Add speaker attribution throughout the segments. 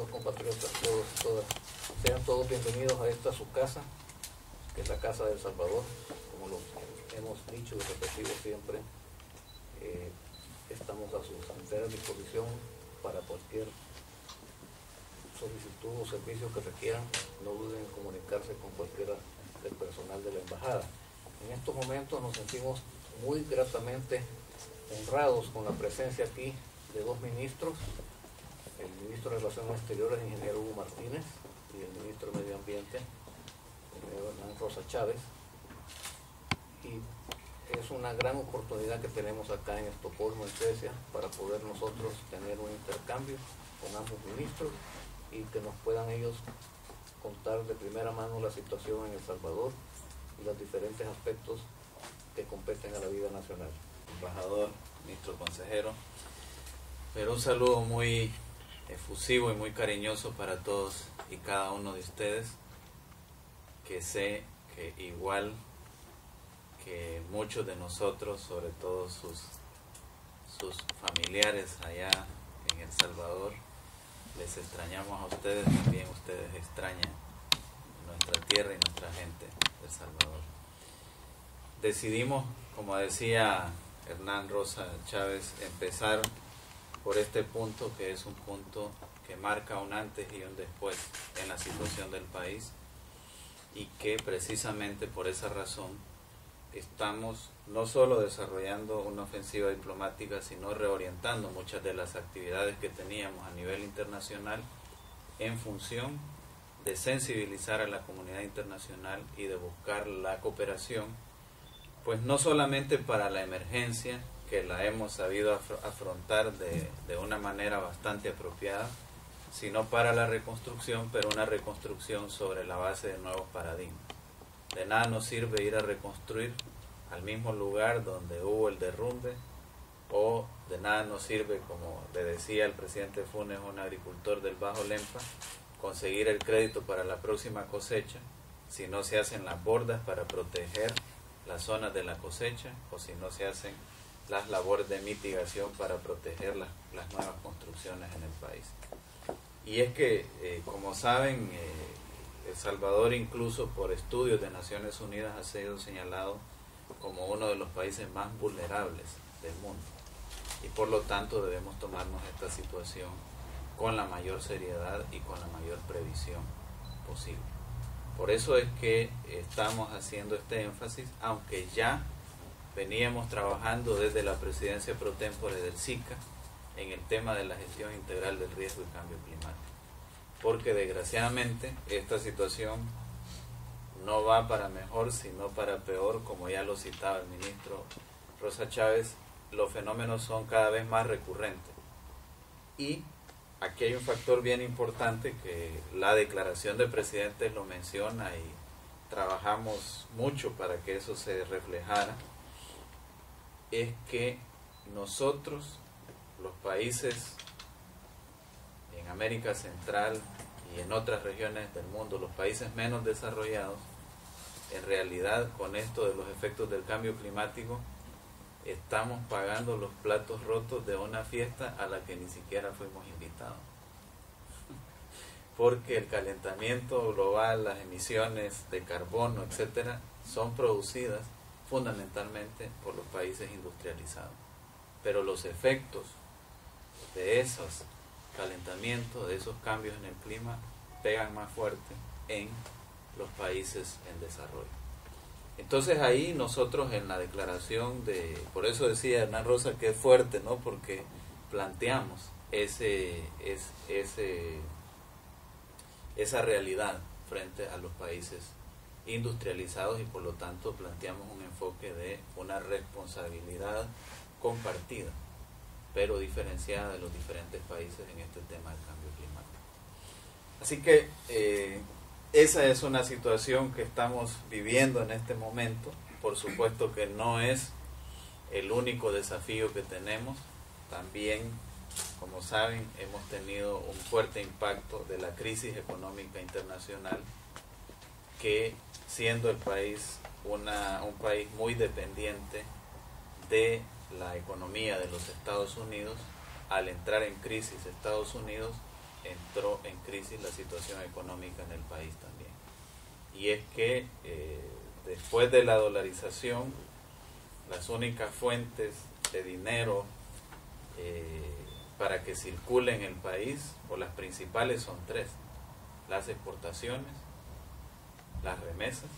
Speaker 1: estimados compatriotas, todos y todas, sean todos bienvenidos a esta su casa, que es la Casa del Salvador, como lo hemos dicho y repetido siempre. Estamos a su entera disposición para cualquier solicitud o servicio que requieran. No duden en comunicarse con cualquiera del personal de la embajada. En estos momentos nos sentimos muy gratamente honrados con la presencia aquí de dos ministros, el ministro de Relaciones Exteriores, el ingeniero Hugo Martínez, y el ministro de Medio Ambiente, el ingeniero Hernán Rosa Chávez. Y es una gran oportunidad que tenemos acá en Estocolmo, en Suecia, para poder nosotros tener un intercambio con ambos ministros y que nos puedan ellos contar de primera mano la situación en El Salvador y los diferentes aspectos que competen a la vida nacional.
Speaker 2: Embajador, ministro, consejero, pero un saludo muy efusivo y muy cariñoso para todos y cada uno de ustedes, que sé que igual que muchos de nosotros, sobre todo sus familiares allá en El Salvador, les extrañamos a ustedes, también ustedes extrañan nuestra tierra y nuestra gente de El Salvador. Decidimos, como decía Hernán Rosa Chávez, empezar por este punto, que es un punto que marca un antes y un después en la situación del país, y que precisamente por esa razón estamos no solo desarrollando una ofensiva diplomática, sino reorientando muchas de las actividades que teníamos a nivel internacional en función de sensibilizar a la comunidad internacional y de buscar la cooperación, pues no solamente para la emergencia, que la hemos sabido afrontar de una manera bastante apropiada, sino para la reconstrucción, pero una reconstrucción sobre la base de nuevos paradigmas. De nada nos sirve ir a reconstruir al mismo lugar donde hubo el derrumbe, o de nada nos sirve, como le decía el presidente Funes, un agricultor del Bajo Lempa, conseguir el crédito para la próxima cosecha si no se hacen las bordas para proteger las zonas de la cosecha, o si no se hacen las labores de mitigación para proteger las nuevas construcciones en el país. Y es que, como saben, El Salvador, incluso por estudios de Naciones Unidas, ha sido señalado como uno de los países más vulnerables del mundo, y por lo tanto debemos tomarnos esta situación con la mayor seriedad y con la mayor previsión posible. Por eso es que estamos haciendo este énfasis, aunque ya veníamos trabajando desde la presidencia pro tempore del SICA en el tema de la gestión integral del riesgo y cambio climático, porque desgraciadamente esta situación no va para mejor, sino para peor. Como ya lo citaba el ministro Rosa Chávez, los fenómenos son cada vez más recurrentes. Y aquí hay un factor bien importante que la declaración del presidente lo menciona, y trabajamos mucho para que eso se reflejara, es que nosotros, los países en América Central y en otras regiones del mundo, los países menos desarrollados, en realidad con esto de los efectos del cambio climático, estamos pagando los platos rotos de una fiesta a la que ni siquiera fuimos invitados. Porque el calentamiento global, las emisiones de carbono, etcétera, son producidas fundamentalmente por los países industrializados. Pero los efectos de esos calentamientos, de esos cambios en el clima, pegan más fuerte en los países en desarrollo. Entonces ahí nosotros en la declaración por eso decía Hernán Rosa que es fuerte, ¿no? Porque planteamos esa realidad frente a los países industrializados, y por lo tanto planteamos un enfoque de una responsabilidad compartida, pero diferenciada de los diferentes países en este tema del cambio climático. Así que esa es una situación que estamos viviendo en este momento. Por supuesto que no es el único desafío que tenemos. También, como saben, hemos tenido un fuerte impacto de la crisis económica internacional, que siendo el país un país muy dependiente de la economía de los Estados Unidos, al entrar en crisis Estados Unidos, entró en crisis la situación económica en el país también. Y es que después de la dolarización, las únicas fuentes de dinero para que circule en el país, o las principales, son tres: las exportaciones, las remesas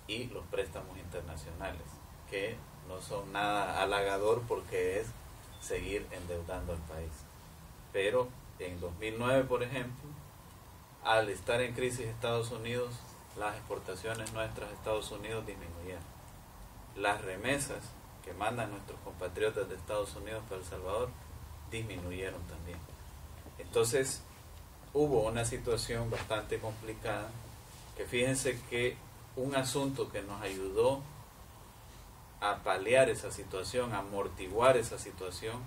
Speaker 2: y los préstamos internacionales, que no son nada halagador porque es seguir endeudando al país. Pero en 2009, por ejemplo, al estar en crisis Estados Unidos, las exportaciones nuestras a Estados Unidos disminuyeron. Las remesas que mandan nuestros compatriotas de Estados Unidos para El Salvador disminuyeron también. Entonces hubo una situación bastante complicada, que fíjense que un asunto que nos ayudó a paliar esa situación, a amortiguar esa situación,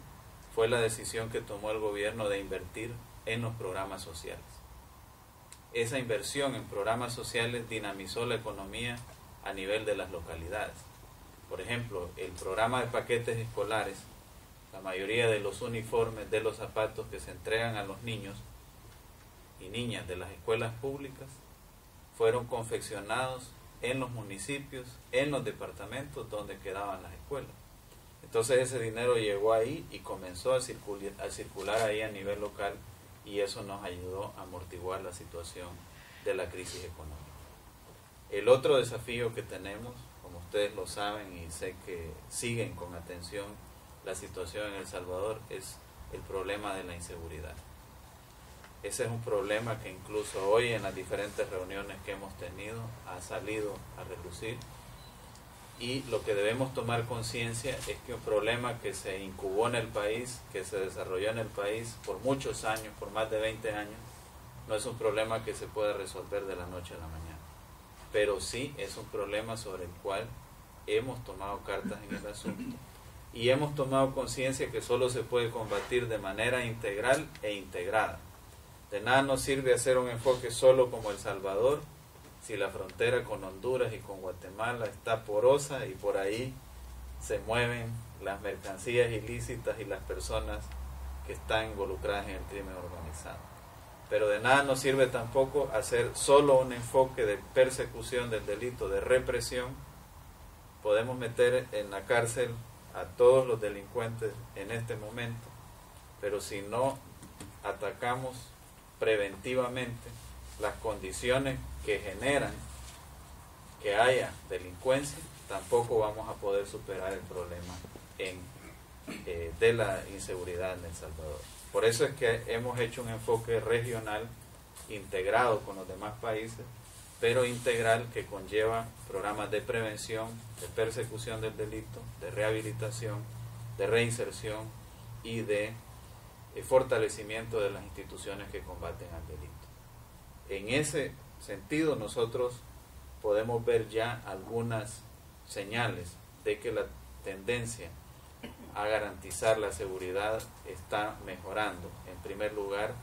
Speaker 2: fue la decisión que tomó el gobierno de invertir en los programas sociales. Esa inversión en programas sociales dinamizó la economía a nivel de las localidades. Por ejemplo, el programa de paquetes escolares, la mayoría de los uniformes, de los zapatos que se entregan a los niños y niñas de las escuelas públicas, fueron confeccionados en los municipios, en los departamentos donde quedaban las escuelas. Entonces ese dinero llegó ahí y comenzó a circular ahí a nivel local, y eso nos ayudó a amortiguar la situación de la crisis económica. El otro desafío que tenemos, como ustedes lo saben y sé que siguen con atención la situación en El Salvador, es el problema de la inseguridad. Ese es un problema que incluso hoy en las diferentes reuniones que hemos tenido ha salido a relucir, y lo que debemos tomar conciencia es que un problema que se incubó en el país, que se desarrolló en el país por muchos años, por más de 20 años, no es un problema que se pueda resolver de la noche a la mañana, pero sí es un problema sobre el cual hemos tomado cartas en el asunto y hemos tomado conciencia que solo se puede combatir de manera integral e integrada. De nada nos sirve hacer un enfoque solo como El Salvador si la frontera con Honduras y con Guatemala está porosa y por ahí se mueven las mercancías ilícitas y las personas que están involucradas en el crimen organizado. Pero de nada nos sirve tampoco hacer solo un enfoque de persecución del delito, de represión. Podemos meter en la cárcel a todos los delincuentes en este momento, pero si no atacamos preventivamente las condiciones que generan que haya delincuencia, tampoco vamos a poder superar el problema de la inseguridad en El Salvador. Por eso es que hemos hecho un enfoque regional integrado con los demás países, pero integral, que conlleva programas de prevención, de persecución del delito, de rehabilitación, de reinserción y de fortalecimiento de las instituciones que combaten al delito. En ese sentido, nosotros podemos ver ya algunas señales de que la tendencia a garantizar la seguridad está mejorando. En primer lugar,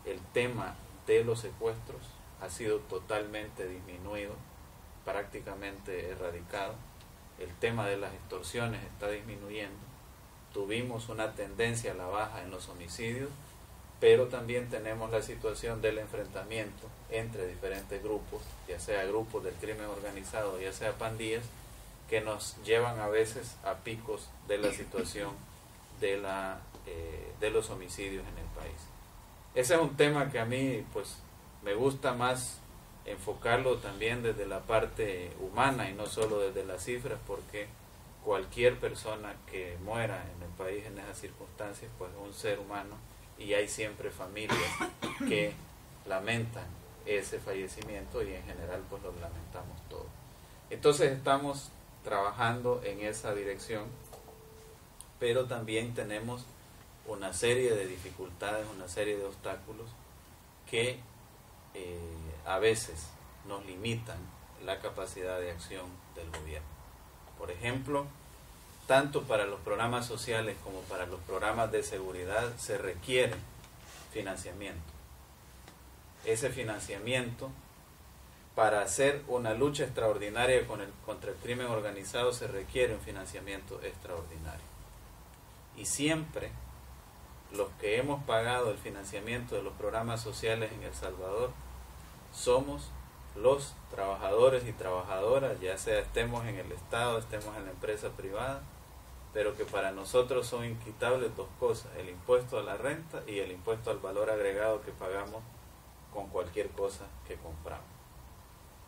Speaker 2: el tema de los secuestros ha sido totalmente disminuido, prácticamente erradicado. El tema de las extorsiones está disminuyendo. Tuvimos una tendencia a la baja en los homicidios, pero también tenemos la situación del enfrentamiento entre diferentes grupos, ya sea grupos del crimen organizado, ya sea pandillas, que nos llevan a veces a picos de la situación de los homicidios en el país. Ese es un tema que a mí pues me gusta más enfocarlo también desde la parte humana y no solo desde las cifras, porque cualquier persona que muera en el país en esas circunstancias pues es un ser humano, y hay siempre familias que lamentan ese fallecimiento, y en general pues lo lamentamos todos. Entonces estamos trabajando en esa dirección, pero también tenemos una serie de dificultades, una serie de obstáculos que a veces nos limitan la capacidad de acción del gobierno. Por ejemplo, tanto para los programas sociales como para los programas de seguridad se requiere financiamiento. Ese financiamiento, para hacer una lucha extraordinaria contra el crimen organizado, se requiere un financiamiento extraordinario. Y siempre los que hemos pagado el financiamiento de los programas sociales en El Salvador somos los trabajadores y trabajadoras, ya sea estemos en el Estado, estemos en la empresa privada, pero que para nosotros son inquitables dos cosas: el impuesto a la renta y el impuesto al valor agregado que pagamos con cualquier cosa que compramos.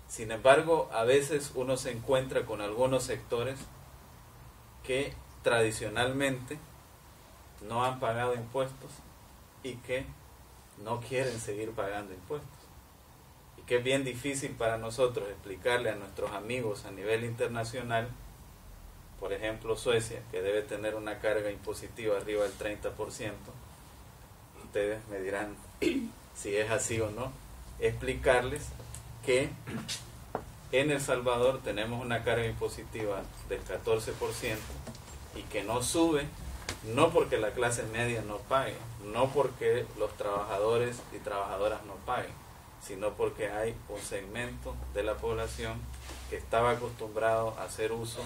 Speaker 2: Sin embargo, a veces uno se encuentra con algunos sectores que tradicionalmente no han pagado impuestos y que no quieren seguir pagando impuestos. Y que es bien difícil para nosotros explicarle a nuestros amigos a nivel internacional, por ejemplo Suecia, que debe tener una carga impositiva arriba del 30%, ustedes me dirán si es así o no, explicarles que en El Salvador tenemos una carga impositiva del 14% y que no sube, no porque la clase media no pague, no porque los trabajadores y trabajadoras no paguen, sino porque hay un segmento de la población que estaba acostumbrado a hacer uso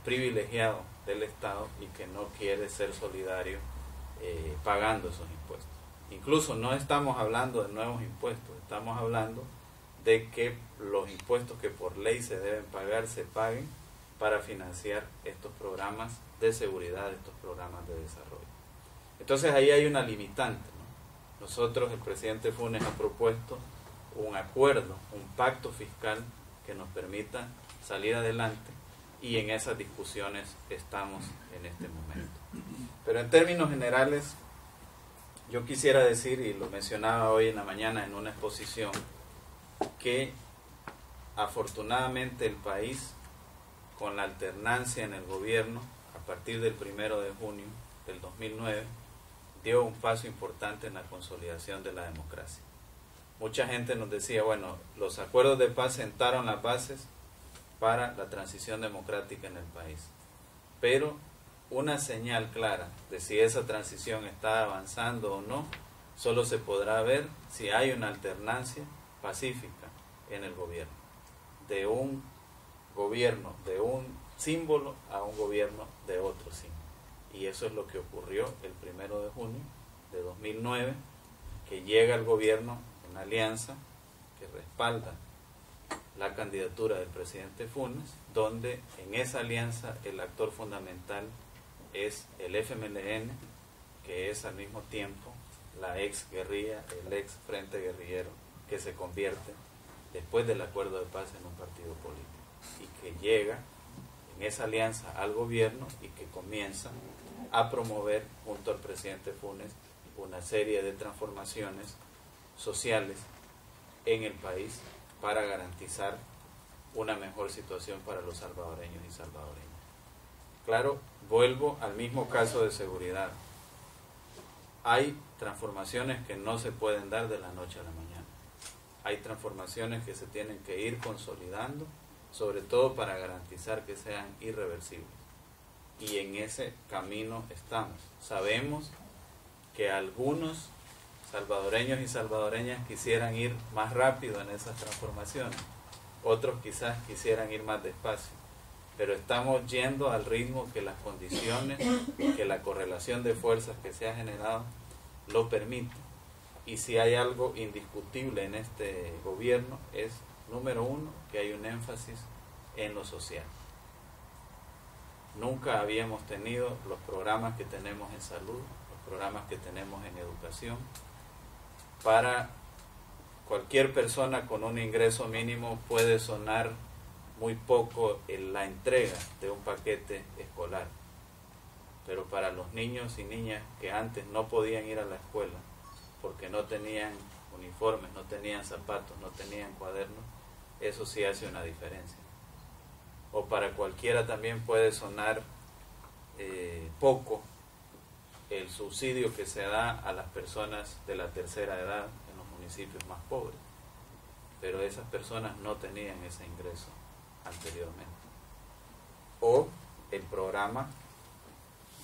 Speaker 2: privilegiado del Estado y que no quiere ser solidario pagando esos impuestos. Incluso no estamos hablando de nuevos impuestos, estamos hablando de que los impuestos que por ley se deben pagar se paguen para financiar estos programas de seguridad, estos programas de desarrollo. Entonces ahí hay una limitante, ¿no? Nosotros, el presidente Funes ha propuesto un acuerdo, un pacto fiscal que nos permita salir adelante, y en esas discusiones estamos en este momento. Pero en términos generales, yo quisiera decir, y lo mencionaba hoy en la mañana en una exposición, que afortunadamente el país, con la alternancia en el gobierno, a partir del 1 de junio del 2009, dio un paso importante en la consolidación de la democracia. Mucha gente nos decía, bueno, los acuerdos de paz sentaron las bases para la transición democrática en el país, pero una señal clara de si esa transición está avanzando o no solo se podrá ver si hay una alternancia pacífica en el gobierno, de un gobierno de un símbolo a un gobierno de otro símbolo. Y eso es lo que ocurrió el 1 de junio de 2009, que llega el gobierno en alianza que respalda la candidatura del presidente Funes, donde en esa alianza el actor fundamental es el FMLN, que es al mismo tiempo la ex guerrilla, el ex frente guerrillero, que se convierte después del acuerdo de paz en un partido político y que llega en esa alianza al gobierno y que comienza a promover junto al presidente Funes una serie de transformaciones sociales en el país para garantizar una mejor situación para los salvadoreños y salvadoreñas. Claro, vuelvo al mismo caso de seguridad. Hay transformaciones que no se pueden dar de la noche a la mañana. Hay transformaciones que se tienen que ir consolidando, sobre todo para garantizar que sean irreversibles. Y en ese camino estamos. Sabemos que algunos salvadoreños y salvadoreñas quisieran ir más rápido en esas transformaciones, otros quizás quisieran ir más despacio, pero estamos yendo al ritmo que las condiciones, que la correlación de fuerzas que se ha generado lo permite. Y si hay algo indiscutible en este gobierno es, número uno, que hay un énfasis en lo social. Nunca habíamos tenido los programas que tenemos en salud, los programas que tenemos en educación. Para cualquier persona con un ingreso mínimo puede sonar muy poco en la entrega de un paquete escolar, pero para los niños y niñas que antes no podían ir a la escuela porque no tenían uniformes, no tenían zapatos, no tenían cuadernos, eso sí hace una diferencia. O para cualquiera también puede sonar poco el subsidio que se da a las personas de la tercera edad en los municipios más pobres, pero esas personas no tenían ese ingreso anteriormente. O el programa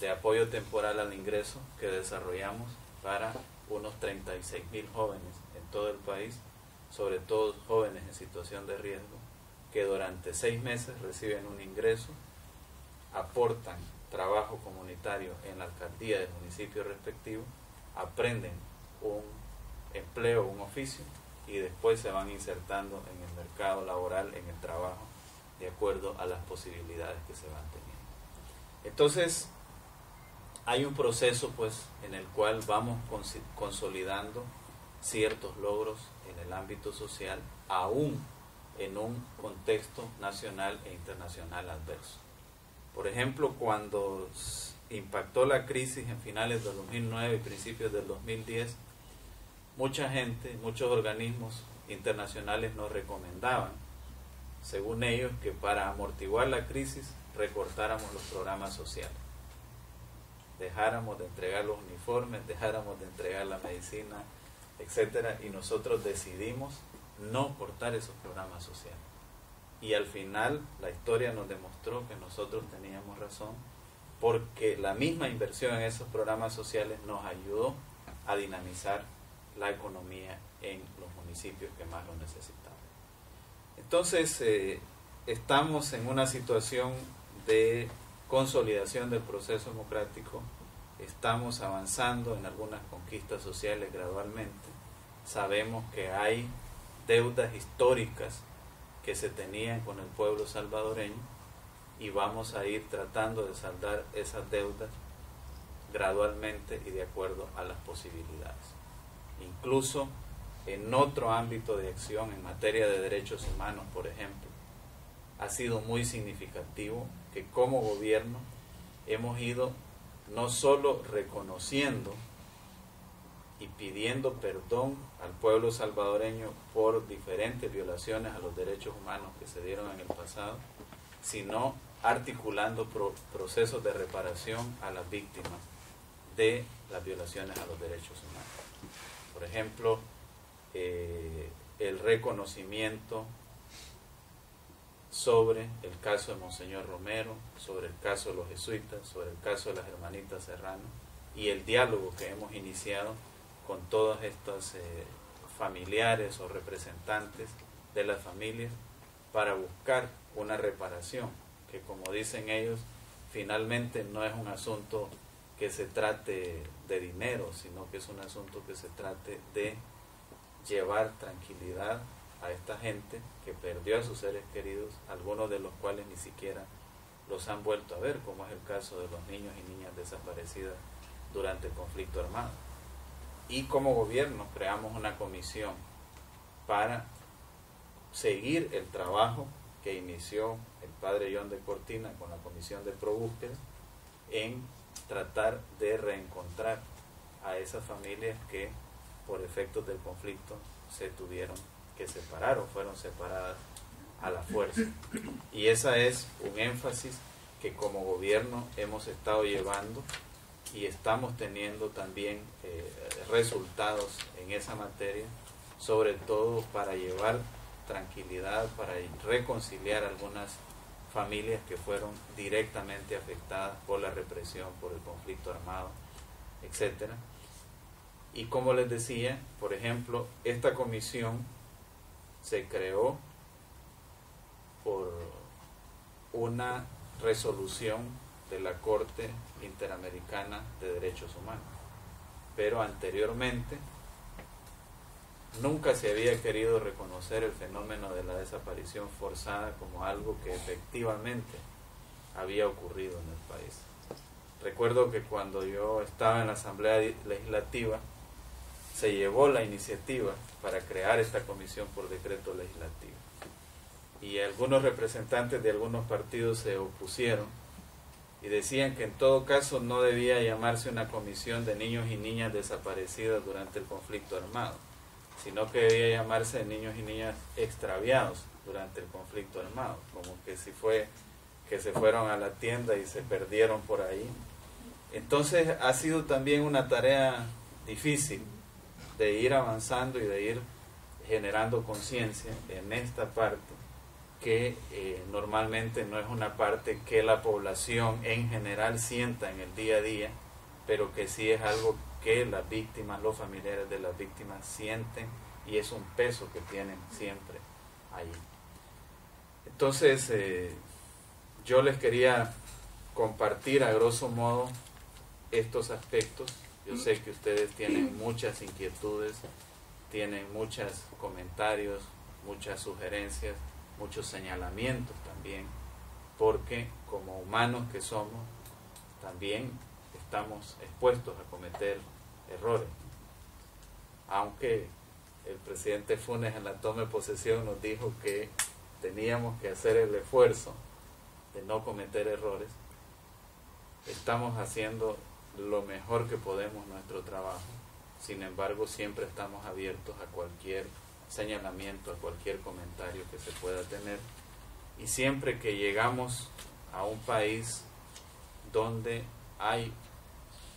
Speaker 2: de apoyo temporal al ingreso que desarrollamos para unos 36,000 jóvenes en todo el país, sobre todo jóvenes en situación de riesgo, que durante 6 meses reciben un ingreso, aportan trabajo comunitario en la alcaldía del municipio respectivo, aprenden un empleo, un oficio, y después se van insertando en el mercado laboral, en el trabajo, de acuerdo a las posibilidades que se van teniendo. Entonces, hay un proceso pues en el cual vamos consolidando ciertos logros en el ámbito social, aún en un contexto nacional e internacional adverso. Por ejemplo, cuando impactó la crisis en finales del 2009 y principios del 2010, mucha gente, muchos organismos internacionales nos recomendaban, según ellos, que para amortiguar la crisis recortáramos los programas sociales, dejáramos de entregar los uniformes, dejáramos de entregar la medicina, etcétera, y nosotros decidimos no cortar esos programas sociales. Y al final la historia nos demostró que nosotros teníamos razón, porque la misma inversión en esos programas sociales nos ayudó a dinamizar la economía en los municipios que más lo necesitaban. Entonces, estamos en una situación de consolidación del proceso democrático, estamos avanzando en algunas conquistas sociales gradualmente, sabemos que hay deudas históricas que se tenían con el pueblo salvadoreño y vamos a ir tratando de saldar esas deudas gradualmente y de acuerdo a las posibilidades. Incluso en otro ámbito de acción, en materia de derechos humanos, por ejemplo, ha sido muy significativo que como gobierno hemos ido no solo reconociendo y pidiendo perdón al pueblo salvadoreño por diferentes violaciones a los derechos humanos que se dieron en el pasado, sino articulando procesos de reparación a las víctimas de las violaciones a los derechos humanos. Por ejemplo, el reconocimiento sobre el caso de Monseñor Romero, sobre el caso de los jesuitas, sobre el caso de las hermanitas Serrano, y el diálogo que hemos iniciado con todas estas familiares o representantes de las familias para buscar una reparación, que como dicen ellos, finalmente no es un asunto que se trate de dinero, sino que es un asunto que se trate de llevar tranquilidad a esta gente que perdió a sus seres queridos, algunos de los cuales ni siquiera los han vuelto a ver, como es el caso de los niños y niñas desaparecidas durante el conflicto armado. Y como gobierno creamos una comisión para seguir el trabajo que inició el padre John de Cortina con la comisión de Probúsqueda en tratar de reencontrar a esas familias que por efectos del conflicto se tuvieron que separar o fueron separadas a la fuerza. Y esa es un énfasis que como gobierno hemos estado llevando y estamos teniendo también resultados en esa materia, sobre todo para llevar tranquilidad, para reconciliar algunas familias que fueron directamente afectadas por la represión, por el conflicto armado, etcétera. Y como les decía, por ejemplo, esta comisión se creó por una resolución de la Corte Interamericana de Derechos Humanos, pero anteriormente nunca se había querido reconocer el fenómeno de la desaparición forzada como algo que efectivamente había ocurrido en el país. Recuerdo que cuando yo estaba en la Asamblea Legislativa se llevó la iniciativa para crear esta comisión por decreto legislativo y algunos representantes de algunos partidos se opusieron y decían que en todo caso no debía llamarse una comisión de niños y niñas desaparecidas durante el conflicto armado, sino que debía llamarse de niños y niñas extraviados durante el conflicto armado, como que si fue que se fueron a la tienda y se perdieron por ahí. Entonces ha sido también una tarea difícil de ir avanzando y de ir generando conciencia en esta parte que normalmente no es una parte que la población en general sienta en el día a día, pero que sí es algo que las víctimas, los familiares de las víctimas sienten y es un peso que tienen siempre ahí. Entonces yo les quería compartir a grosso modo estos aspectos. Yo sé que ustedes tienen muchas inquietudes, tienen muchos comentarios, muchas sugerencias, muchos señalamientos también, porque como humanos que somos, también estamos expuestos a cometer errores. Aunque el presidente Funes en la toma de posesión nos dijo que teníamos que hacer el esfuerzo de no cometer errores, estamos haciendo lo mejor que podemos nuestro trabajo. Sin embargo, siempre estamos abiertos a cualquier señalamiento, a cualquier comentario que se pueda tener. Y siempre que llegamos a un país donde hay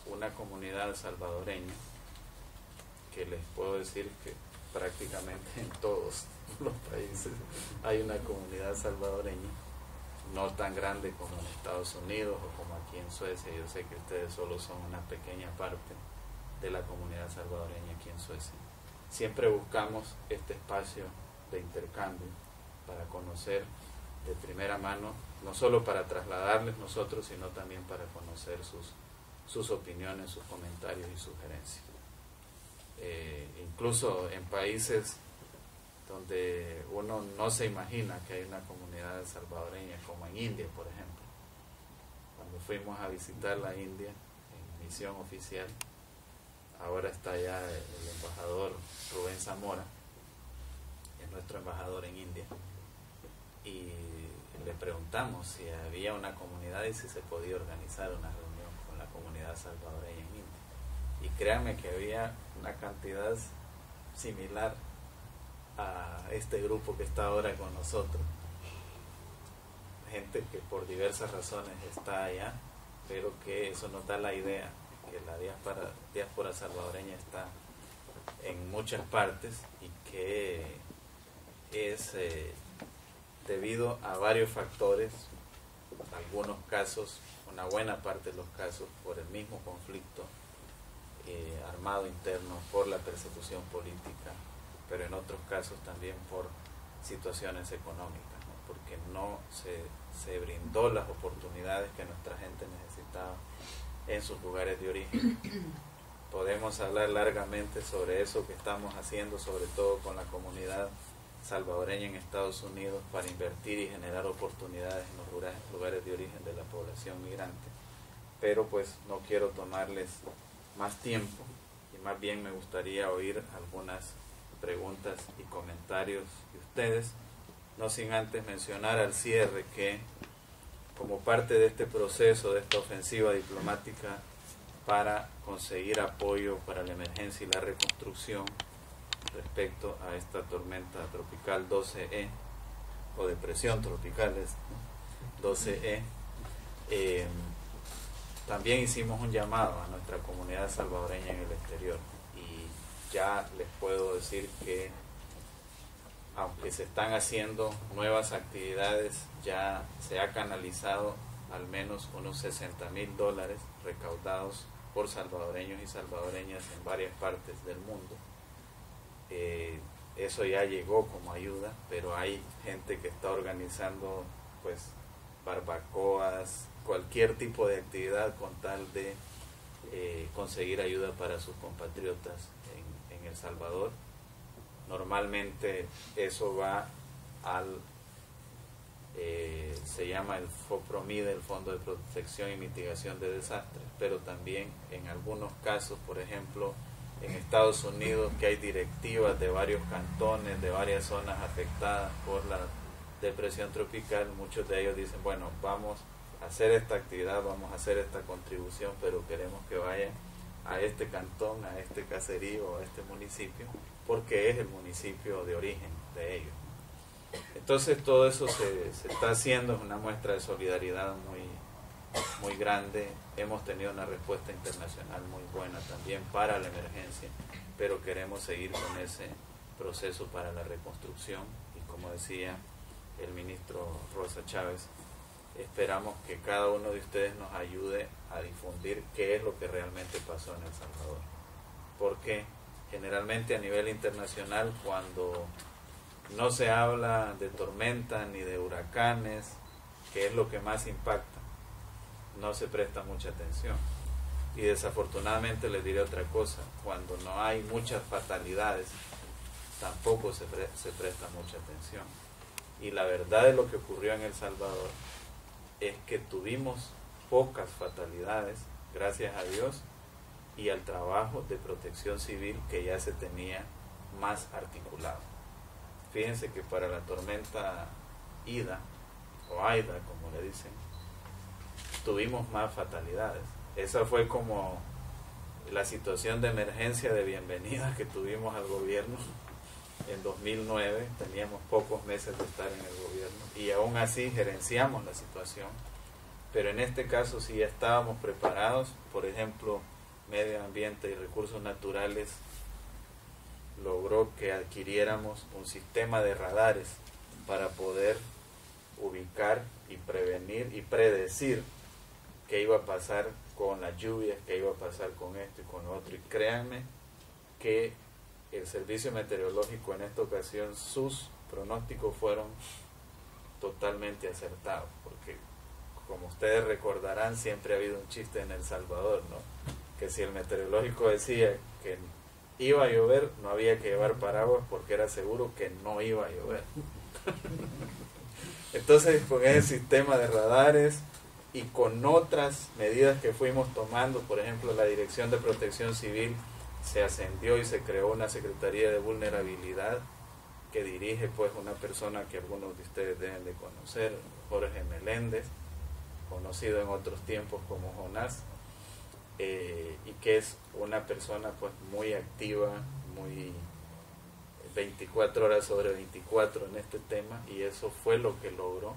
Speaker 2: una comunidad salvadoreña, que les puedo decir que prácticamente en todos los países hay una comunidad salvadoreña, no tan grande como en Estados Unidos o como aquí en Suecia. Yo sé que ustedes solo son una pequeña parte de la comunidad salvadoreña aquí en Suecia. Siempre buscamos este espacio de intercambio para conocer de primera mano, no solo para trasladarles nosotros, sino también para conocer sus opiniones, sus comentarios y sugerencias. Incluso en países donde uno no se imagina que hay una comunidad salvadoreña, como en India, por ejemplo. Cuando fuimos a visitar la India en misión oficial, ahora está allá el embajador Rubén Zamora, es nuestro embajador en India, y le preguntamos si había una comunidad y si se podía organizar una reunión con la comunidad salvadoreña en India. Y créanme que había una cantidad similar a este grupo que está ahora con nosotros. Gente que por diversas razones está allá, pero que eso nos da la idea que la diáspora salvadoreña está en muchas partes y que es debido a varios factores, algunos casos, una buena parte de los casos, por el mismo conflicto armado interno, por la persecución política, pero en otros casos también por situaciones económicas, ¿no? Porque no se brindó las oportunidades que nuestra gente necesitaba en sus lugares de origen. Podemos hablar largamente sobre eso que estamos haciendo, sobre todo con la comunidad salvadoreña en Estados Unidos, para invertir y generar oportunidades en los lugares de origen de la población migrante. Pero pues no quiero tomarles más tiempo y más bien me gustaría oír algunas preguntas y comentarios de ustedes, no sin antes mencionar al cierre que como parte de este proceso, de esta ofensiva diplomática para conseguir apoyo para la emergencia y la reconstrucción respecto a esta tormenta tropical 12E o depresión tropical 12E, también hicimos un llamado a nuestra comunidad salvadoreña en el exterior y ya les puedo decir que aunque se están haciendo nuevas actividades, ya se ha canalizado al menos unos $60,000 recaudados por salvadoreños y salvadoreñas en varias partes del mundo. Eso ya llegó como ayuda, pero hay gente que está organizando pues barbacoas, cualquier tipo de actividad con tal de conseguir ayuda para sus compatriotas en El Salvador. Normalmente eso va al, se llama el FOPROMIDE, el Fondo de Protección y Mitigación de Desastres, pero también en algunos casos, por ejemplo, en Estados Unidos, que hay directivas de varios cantones, de varias zonas afectadas por la depresión tropical, muchos de ellos dicen, bueno, vamos a hacer esta actividad, vamos a hacer esta contribución, pero queremos que vayan a este cantón, a este caserío, a este municipio, porque es el municipio de origen de ellos. Entonces todo eso se está haciendo, es una muestra de solidaridad muy grande. Hemos tenido una respuesta internacional muy buena también para la emergencia, pero queremos seguir con ese proceso para la reconstrucción y como decía el ministro Rosa Chávez, esperamos que cada uno de ustedes nos ayude a difundir qué es lo que realmente pasó en El Salvador, porque generalmente a nivel internacional cuando no se habla de tormentas ni de huracanes, que es lo que más impacta, no se presta mucha atención. Y desafortunadamente les diré otra cosa, cuando no hay muchas fatalidades, tampoco se presta mucha atención. Y la verdad de lo que ocurrió en El Salvador es que tuvimos pocas fatalidades, gracias a Dios, y al trabajo de protección civil que ya se tenía más articulado. Fíjense que para la tormenta Ida, o Aida como le dicen, tuvimos más fatalidades. Esa fue como la situación de emergencia de bienvenida que tuvimos al gobierno en 2009. Teníamos pocos meses de estar en el gobierno y aún así gerenciamos la situación, pero en este caso sí ya estábamos preparados. Por ejemplo, Medio Ambiente y Recursos Naturales logró que adquiriéramos un sistema de radares para poder ubicar y prevenir y predecir qué iba a pasar con las lluvias, qué iba a pasar con esto y con lo otro. Y créanme que el servicio meteorológico en esta ocasión, sus pronósticos fueron totalmente acertados, porque como ustedes recordarán, siempre ha habido un chiste en El Salvador, ¿no? Que si el meteorológico decía que iba a llover, no había que llevar paraguas porque era seguro que no iba a llover. Entonces, con ese sistema de radares y con otras medidas que fuimos tomando, por ejemplo, la Dirección de Protección Civil se ascendió y se creó una Secretaría de Vulnerabilidad que dirige pues una persona que algunos de ustedes deben de conocer, Jorge Meléndez, conocido en otros tiempos como Jonás, y que es una persona pues muy activa, muy 24 horas sobre 24 en este tema, y eso fue lo que logró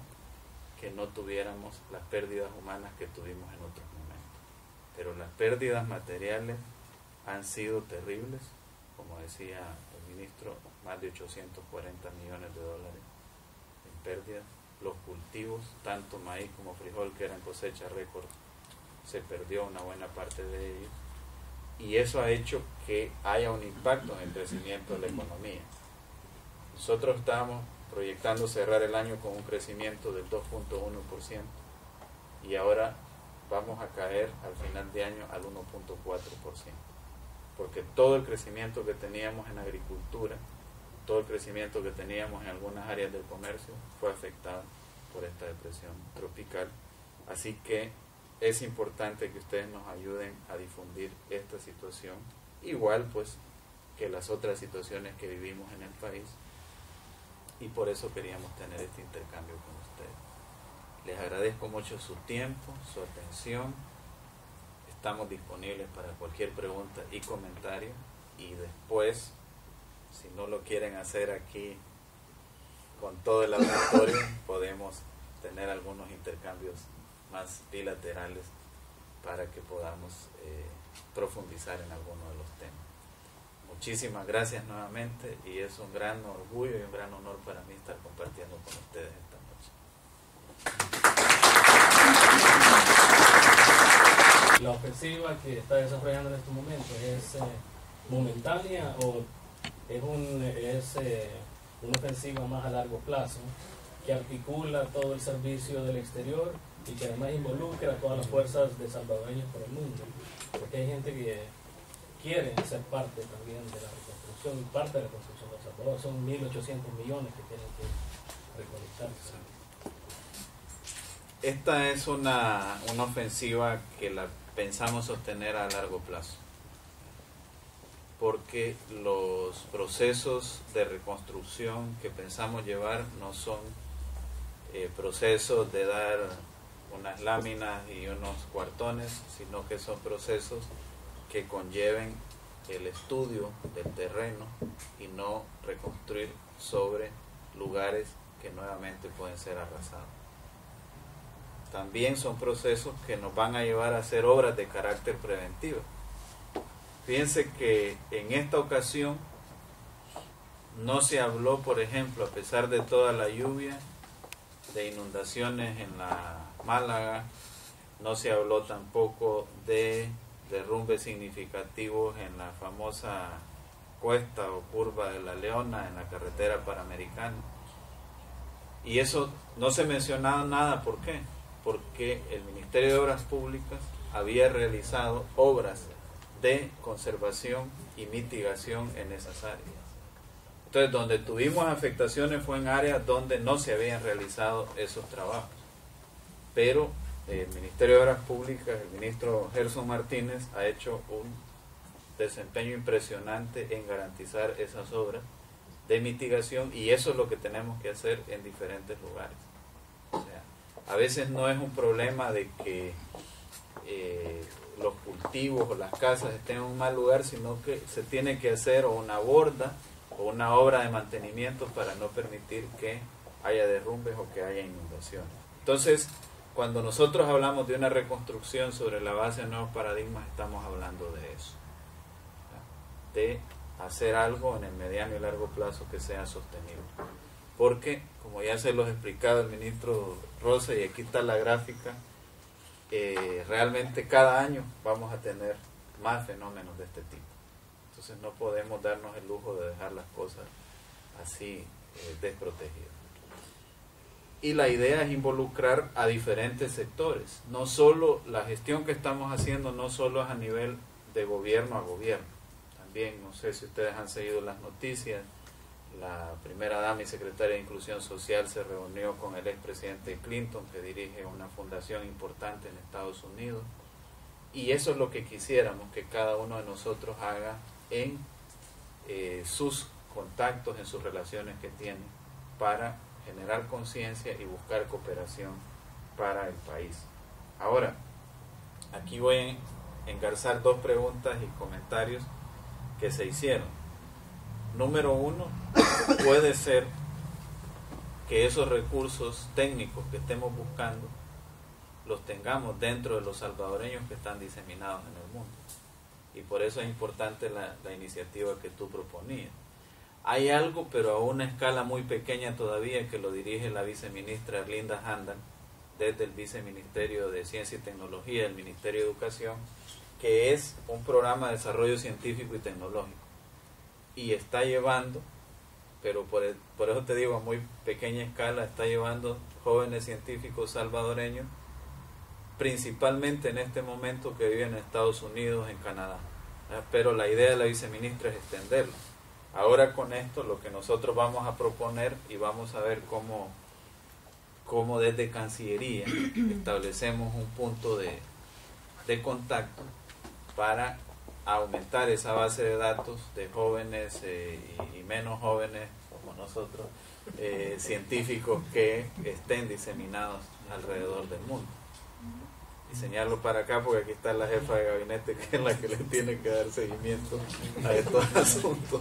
Speaker 2: que no tuviéramos las pérdidas humanas que tuvimos en otros momentos. Pero las pérdidas materiales han sido terribles, como decía el ministro, más de 840 millones de dólares en pérdidas. Los cultivos, tanto maíz como frijol, que eran cosecha récord, se perdió una buena parte de ellos, y eso ha hecho que haya un impacto en el crecimiento de la economía. Nosotros estábamos proyectando cerrar el año con un crecimiento del 2.1% y ahora vamos a caer al final de año al 1.4%, porque todo el crecimiento que teníamos en agricultura, todo el crecimiento que teníamos en algunas áreas del comercio fue afectado por esta depresión tropical. Así que es importante que ustedes nos ayuden a difundir esta situación, igual pues que las otras situaciones que vivimos en el país, y por eso queríamos tener este intercambio con ustedes. Les agradezco mucho su tiempo, su atención. Estamos disponibles para cualquier pregunta y comentario, y después, si no lo quieren hacer aquí con todo el auditorio, podemos tener algunos intercambios más bilaterales para que podamos profundizar en alguno de los temas. Muchísimas gracias nuevamente, y es un gran orgullo y un gran honor para mí estar compartiendo con ustedes esta noche.
Speaker 3: La ofensiva que está desarrollando en estos momentos es momentánea o es una ofensiva más a largo plazo, que articula todo el servicio del exterior y que además involucra a todas las fuerzas de salvadoreños por el mundo, porque hay gente que quiere ser parte también de la reconstrucción y parte de la construcción de El Salvador. Son 1.800 millones que tienen que recolectarse.
Speaker 2: Esta es una ofensiva que la pensamos sostener a largo plazo, porque los procesos de reconstrucción que pensamos llevar no son procesos de dar unas láminas y unos cuartones, sino que son procesos que conlleven el estudio del terreno y no reconstruir sobre lugares que nuevamente pueden ser arrasados. También son procesos que nos van a llevar a hacer obras de carácter preventivo. Fíjense que en esta ocasión no se habló, por ejemplo, a pesar de toda la lluvia, de inundaciones en la Málaga, no se habló tampoco de derrumbes significativos en la famosa cuesta o curva de la Leona en la carretera Panamericana. Y eso no se mencionaba nada. ¿Por qué? porque el Ministerio de Obras Públicas había realizado obras de conservación y mitigación en esas áreas. Entonces, donde tuvimos afectaciones fue en áreas donde no se habían realizado esos trabajos. Pero el Ministerio de Obras Públicas, el ministro Gerson Martínez, ha hecho un desempeño impresionante en garantizar esas obras de mitigación, y eso es lo que tenemos que hacer en diferentes lugares. O sea, a veces no es un problema de que los cultivos o las casas estén en un mal lugar, sino que se tiene que hacer o una borda o una obra de mantenimiento para no permitir que haya derrumbes o que haya inundaciones. Entonces, cuando nosotros hablamos de una reconstrucción sobre la base de nuevos paradigmas, estamos hablando de eso, de hacer algo en el mediano y largo plazo que sea sostenible. Porque, como ya se los ha explicado el ministro Rosa, y aquí está la gráfica, realmente cada año vamos a tener más fenómenos de este tipo. Entonces no podemos darnos el lujo de dejar las cosas así desprotegidas. Y la idea es involucrar a diferentes sectores. No solo la gestión que estamos haciendo, no solo es a nivel de gobierno a gobierno. También, no sé si ustedes han seguido las noticias, la primera dama y secretaria de Inclusión Social se reunió con el expresidente Clinton, que dirige una fundación importante en Estados Unidos. Y eso es lo que quisiéramos que cada uno de nosotros haga en sus contactos, en sus relaciones que tiene, para generar conciencia y buscar cooperación para el país. Ahora, aquí voy a engarzar dos preguntas y comentarios que se hicieron. Número uno, puede ser que esos recursos técnicos que estemos buscando los tengamos dentro de los salvadoreños que están diseminados en el mundo. Y por eso es importante la iniciativa que tú proponías. Hay algo, pero a una escala muy pequeña todavía, que lo dirige la viceministra Erlinda Handal, desde el Viceministerio de Ciencia y Tecnología del Ministerio de Educación, que es un programa de desarrollo científico y tecnológico. Y está llevando, pero por eso te digo, a muy pequeña escala, está llevando jóvenes científicos salvadoreños, principalmente en este momento que viven en Estados Unidos, en Canadá. Pero la idea de la viceministra es extenderlo. Ahora con esto lo que nosotros vamos a proponer, y vamos a ver cómo desde Cancillería establecemos un punto de contacto para aumentar esa base de datos de jóvenes y menos jóvenes como nosotros, científicos que estén diseminados alrededor del mundo. Y señalo para acá porque aquí está la jefa de gabinete, que es la que le tiene que dar seguimiento a estos asuntos.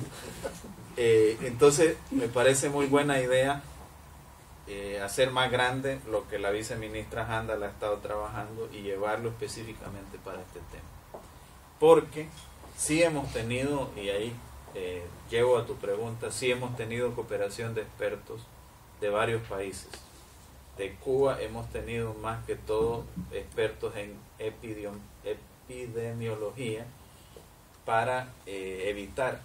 Speaker 2: Entonces me parece muy buena idea hacer más grande lo que la viceministra Handal ha estado trabajando y llevarlo específicamente para este tema. Porque sí hemos tenido, y ahí llego a tu pregunta, sí hemos tenido cooperación de expertos de varios países. De Cuba hemos tenido más que todo expertos en epidemiología para evitar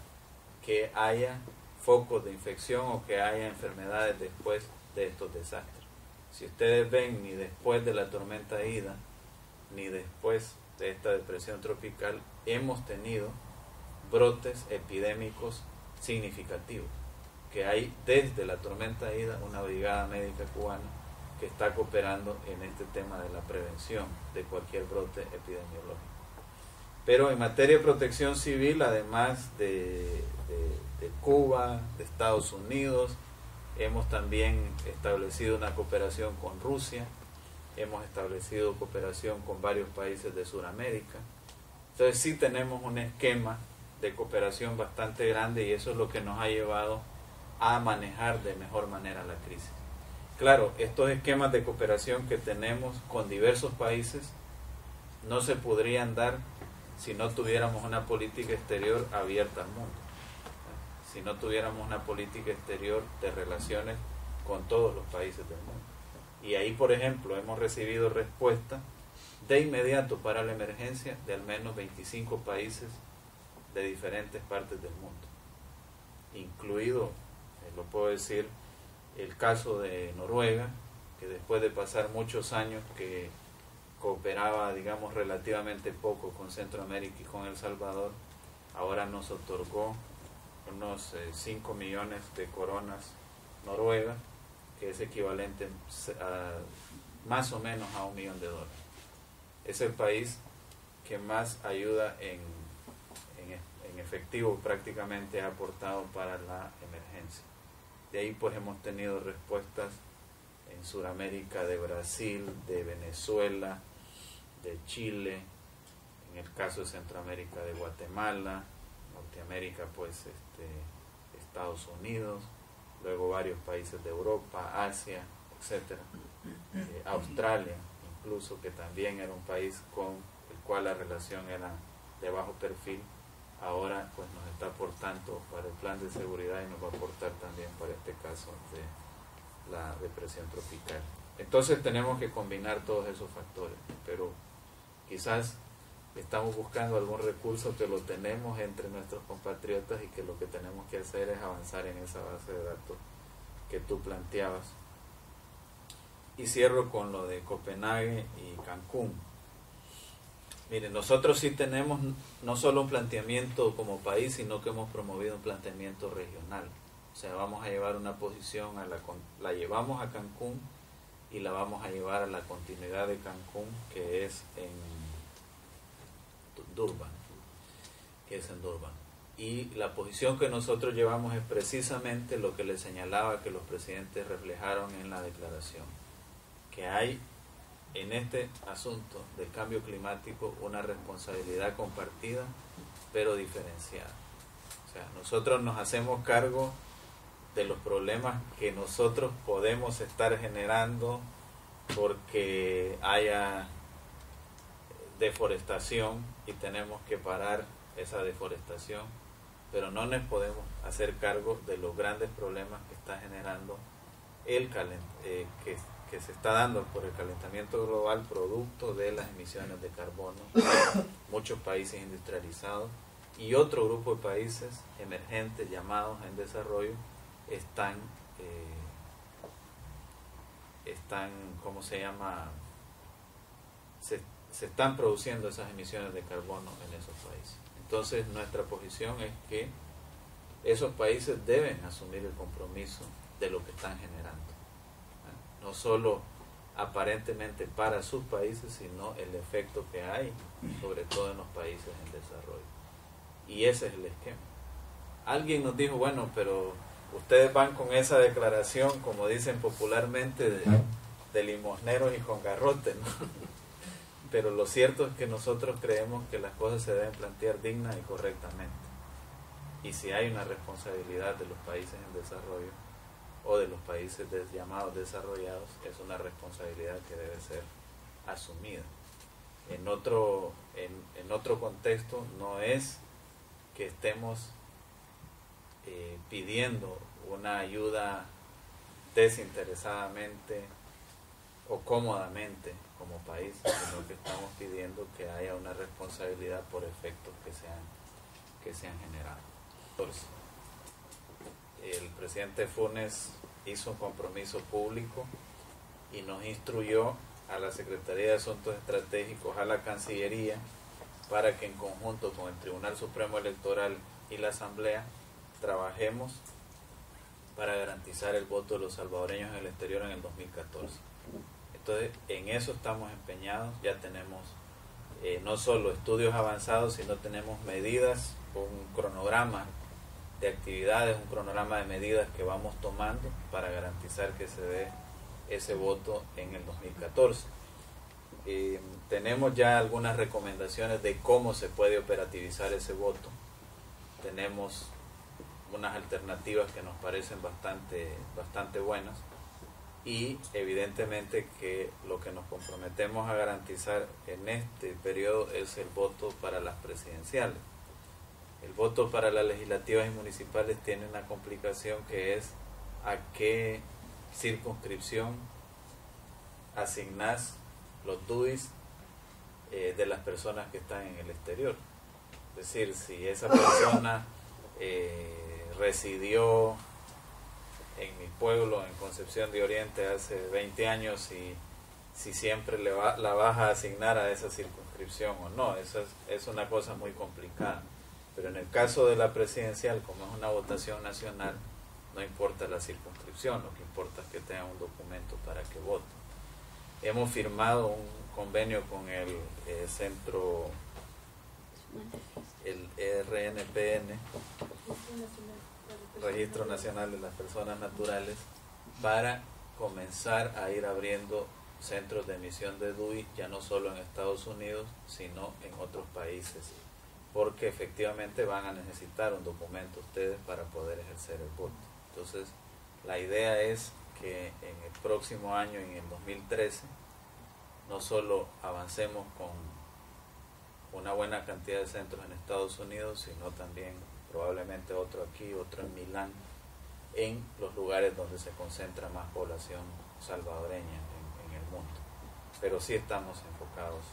Speaker 2: que haya focos de infección o que haya enfermedades después de estos desastres. Si ustedes ven, ni después de la tormenta Ida, ni después de esta depresión tropical, hemos tenido brotes epidémicos significativos, que hay desde la tormenta Ida una brigada médica cubana que está cooperando en este tema de la prevención de cualquier brote epidemiológico. Pero en materia de protección civil, además de Cuba, de Estados Unidos, hemos también establecido una cooperación con Rusia, hemos establecido cooperación con varios países de Sudamérica. Entonces sí tenemos un esquema de cooperación bastante grande, y eso es lo que nos ha llevado a manejar de mejor manera la crisis. Claro, estos esquemas de cooperación que tenemos con diversos países no se podrían dar si no tuviéramos una política exterior abierta al mundo, si no tuviéramos una política exterior de relaciones con todos los países del mundo. Y ahí, por ejemplo, hemos recibido respuesta de inmediato para la emergencia de al menos 25 países de diferentes partes del mundo, incluido, lo puedo decir, el caso de Noruega, que después de pasar muchos años que cooperaba, digamos, relativamente poco con Centroamérica y con El Salvador, ahora nos otorgó unos 5 millones de coronas noruegas, que es equivalente a más o menos a $1 millón. Es el país que más ayuda en efectivo prácticamente ha aportado para la emergencia. De ahí pues hemos tenido respuestas en Sudamérica de Brasil, de Venezuela, de Chile, en el caso de Centroamérica de Guatemala, Norteamérica pues Estados Unidos, luego varios países de Europa, Asia, etcétera, Australia incluso, que también era un país con el cual la relación era de bajo perfil, ahora pues nos está aportando para el plan de seguridad y nos va a aportar también para este caso de la depresión tropical. Entonces tenemos que combinar todos esos factores, pero quizás estamos buscando algún recurso que lo tenemos entre nuestros compatriotas y que lo que tenemos que hacer es avanzar en esa base de datos que tú planteabas. Y cierro con lo de Copenhague y Cancún. Miren, nosotros sí tenemos no solo un planteamiento como país, sino que hemos promovido un planteamiento regional. O sea, vamos a llevar una posición, la llevamos a Cancún y la vamos a llevar a la continuidad de Cancún, que es en Durban. Y la posición que nosotros llevamos es precisamente lo que les señalaba que los presidentes reflejaron en la declaración, que hay en este asunto del cambio climático una responsabilidad compartida pero diferenciada. O sea, nosotros nos hacemos cargo de los problemas que nosotros podemos estar generando porque haya deforestación y tenemos que parar esa deforestación, pero no nos podemos hacer cargo de los grandes problemas que está generando que se está dando por el calentamiento global producto de las emisiones de carbono en muchos países industrializados, y otro grupo de países emergentes llamados en desarrollo están ¿cómo se llama? Se están produciendo esas emisiones de carbono en esos países. Entonces nuestra posición es que esos países deben asumir el compromiso de lo que están generando, no solo aparentemente para sus países, sino el efecto que hay sobre todo en los países en desarrollo. Y ese es el esquema. Alguien nos dijo, bueno, pero ustedes van con esa declaración, como dicen popularmente, de limosneros y con garrote, ¿no? Pero lo cierto es que nosotros creemos que las cosas se deben plantear digna y correctamente. Y si hay una responsabilidad de los países en desarrollo o de los países llamados desarrollados, es una responsabilidad que debe ser asumida. En otro contexto no es que estemos pidiendo una ayuda desinteresadamente o cómodamente como país, sino que estamos pidiendo que haya una responsabilidad por efectos que se han generado. Entonces, el presidente Funes hizo un compromiso público y nos instruyó a la Secretaría de Asuntos Estratégicos, a la Cancillería, para que en conjunto con el Tribunal Supremo Electoral y la Asamblea trabajemos para garantizar el voto de los salvadoreños en el exterior en el 2014. Entonces, en eso estamos empeñados. Ya tenemos no solo estudios avanzados, sino tenemos medidas, un cronograma de actividades, un cronograma de medidas que vamos tomando para garantizar que se dé ese voto en el 2014. Tenemos ya algunas recomendaciones de cómo se puede operativizar ese voto. Tenemos unas alternativas que nos parecen bastante buenas, y evidentemente que lo que nos comprometemos a garantizar en este periodo es el voto para las presidenciales. El voto para las legislativas y municipales tiene una complicación, que es a qué circunscripción asignás los DUIs de las personas que están en el exterior. Es decir, si esa persona residió en mi pueblo, en Concepción de Oriente, hace 20 años y si siempre la vas a asignar a esa circunscripción o no. Eso es una cosa muy complicada. Pero en el caso de la presidencial, como es una votación nacional, no importa la circunscripción, lo que importa es que tengan un documento para que voten. Hemos firmado un convenio con el centro, el RNPN, Registro Nacional de las Personas Naturales, para comenzar a ir abriendo centros de emisión de DUI, ya no solo en Estados Unidos, sino en otros países, porque efectivamente van a necesitar un documento ustedes para poder ejercer el voto. Entonces, la idea es que en el próximo año, en el 2013, no solo avancemos con una buena cantidad de centros en Estados Unidos, sino también probablemente otro aquí, otro en Milán, en los lugares donde se concentra más población salvadoreña en el mundo. Pero sí estamos enfocados